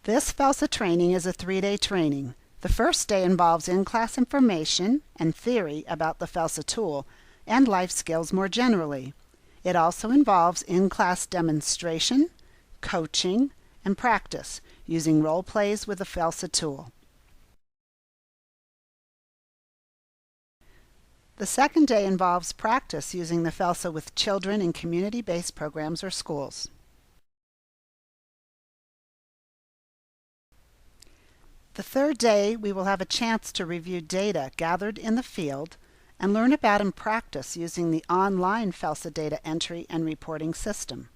This FELSA training is a 3-day training. The first day involves in-class information and theory about the FELSA tool and life skills more generally. It also involves in-class demonstration, coaching, and practice using role plays with the FELSA tool. The second day involves practice using the FELSA with children in community-based programs or schools. The third day, we will have a chance to review data gathered in the field and learn about and practice using the online FELSA data entry and reporting system.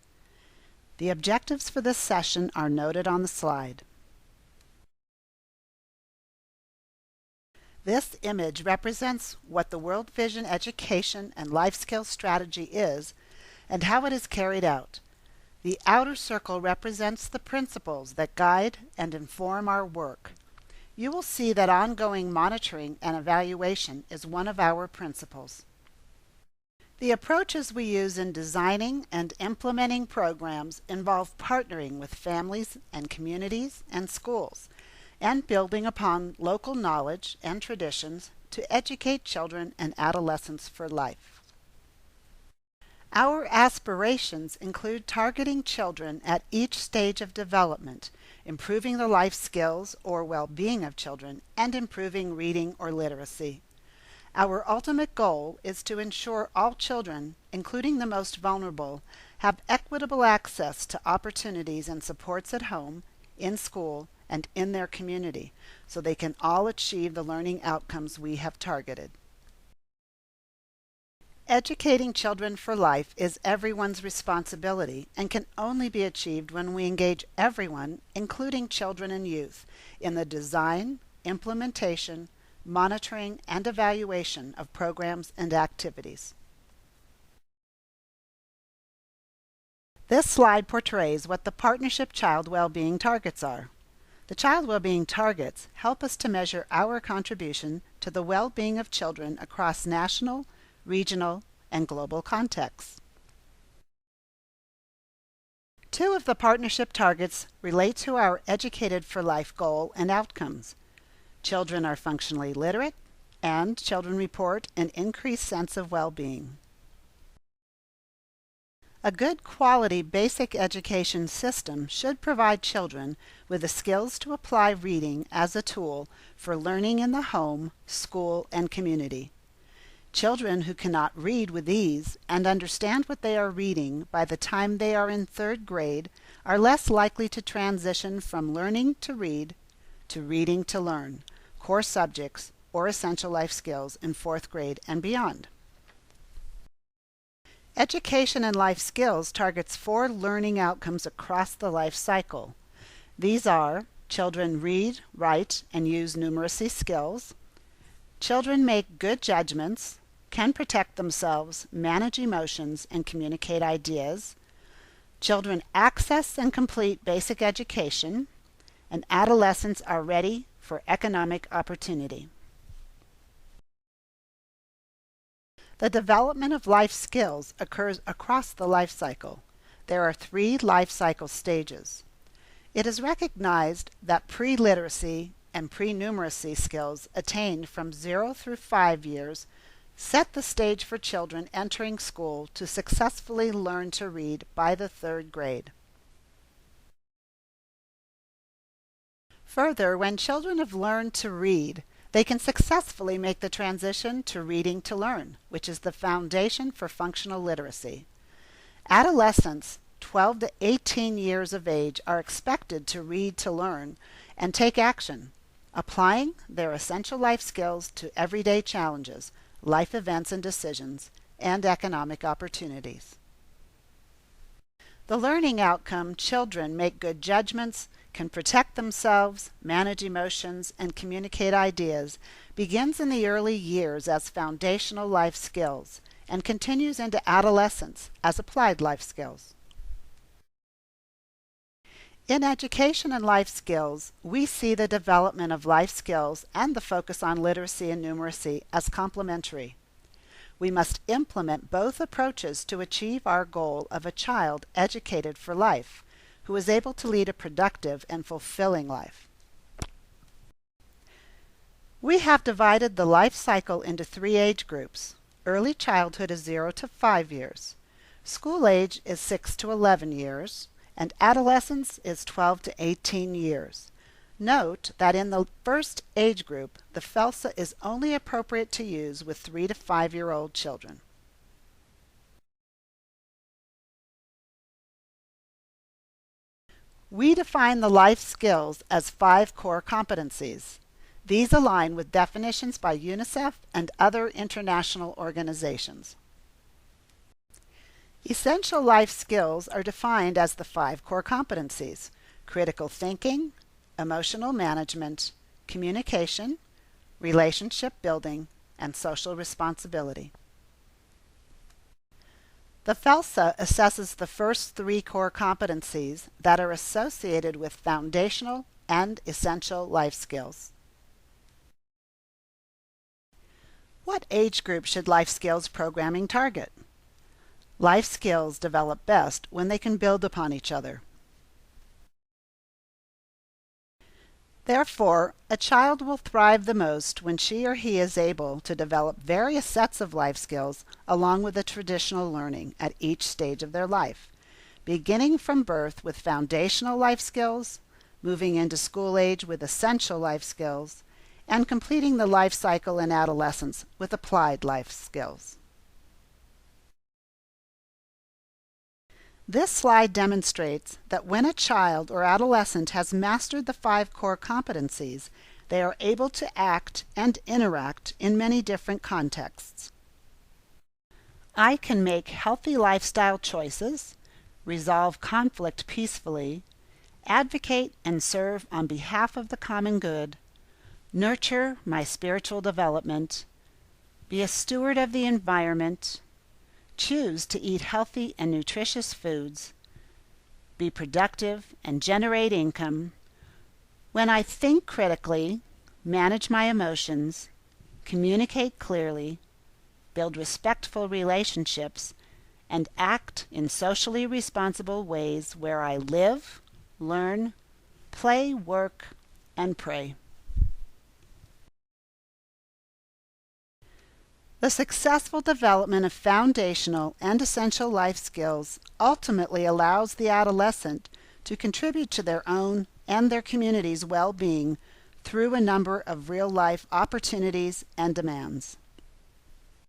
The objectives for this session are noted on the slide. This image represents what the World Vision Education and Life Skills Strategy is and how it is carried out. The outer circle represents the principles that guide and inform our work. You will see that ongoing monitoring and evaluation is one of our principles. The approaches we use in designing and implementing programs involve partnering with families and communities and schools, and building upon local knowledge and traditions to educate children and adolescents for life. Our aspirations include targeting children at each stage of development, improving the life skills or well-being of children, and improving reading or literacy. Our ultimate goal is to ensure all children, including the most vulnerable, have equitable access to opportunities and supports at home, in school, and in their community, so they can all achieve the learning outcomes we have targeted. Educating children for life is everyone's responsibility and can only be achieved when we engage everyone, including children and youth, in the design, implementation, monitoring, and evaluation of programs and activities. This slide portrays what the Partnership Child Wellbeing Targets are. The Child Wellbeing Targets help us to measure our contribution to the well-being of children across national, regional, and global contexts. Two of the partnership targets relate to our Educated for Life goal and outcomes. Children are functionally literate, and children report an increased sense of well-being. A good quality basic education system should provide children with the skills to apply reading as a tool for learning in the home, school, and community. Children who cannot read with ease and understand what they are reading by the time they are in 3rd grade are less likely to transition from learning to read to reading to learn, core subjects, or essential life skills in 4th grade and beyond. Education and Life Skills targets 4 learning outcomes across the life cycle. These are: children read, write, and use numeracy skills. Children make good judgments, can protect themselves, manage emotions, and communicate ideas. Children access and complete basic education, and adolescents are ready for economic opportunity. The development of life skills occurs across the life cycle. There are 3 life cycle stages. It is recognized that pre-literacy and pre-numeracy skills attained from 0 through 5 years set the stage for children entering school to successfully learn to read by the 3rd grade. Further, when children have learned to read, they can successfully make the transition to reading to learn, which is the foundation for functional literacy. Adolescents 12 to 18 years of age are expected to read to learn and take action, applying their essential life skills to everyday challenges, life events and decisions, and economic opportunities. The learning outcome: children make good judgments, can protect themselves, manage emotions, and communicate ideas, begins in the early years as foundational life skills and continues into adolescence as applied life skills. In Education and Life Skills, we see the development of life skills and the focus on literacy and numeracy as complementary. We must implement both approaches to achieve our goal of a child educated for life, who is able to lead a productive and fulfilling life. We have divided the life cycle into 3 age groups. Early childhood is 0 to 5 years. School age is 6 to 11 years, and adolescence is 12 to 18 years. Note that in the first age group, the FELSA is only appropriate to use with 3 to 5-year-old children. We define the life skills as 5 core competencies. These align with definitions by UNICEF and other international organizations. Essential life skills are defined as the 5 core competencies: critical thinking, emotional management, communication, relationship building, and social responsibility. The FELSA assesses the first 3 core competencies that are associated with foundational and essential life skills. What age group should life skills programming target? Life skills develop best when they can build upon each other. Therefore, a child will thrive the most when she or he is able to develop various sets of life skills along with the traditional learning at each stage of their life, beginning from birth with foundational life skills, moving into school age with essential life skills, and completing the life cycle in adolescence with applied life skills. This slide demonstrates that when a child or adolescent has mastered the 5 core competencies, they are able to act and interact in many different contexts. I can make healthy lifestyle choices, resolve conflict peacefully, advocate and serve on behalf of the common good, nurture my spiritual development, be a steward of the environment, choose to eat healthy and nutritious foods, be productive and generate income, when I think critically, manage my emotions, communicate clearly, build respectful relationships, and act in socially responsible ways where I live, learn, play, work, and pray. The successful development of foundational and essential life skills ultimately allows the adolescent to contribute to their own and their community's well-being through a number of real-life opportunities and demands.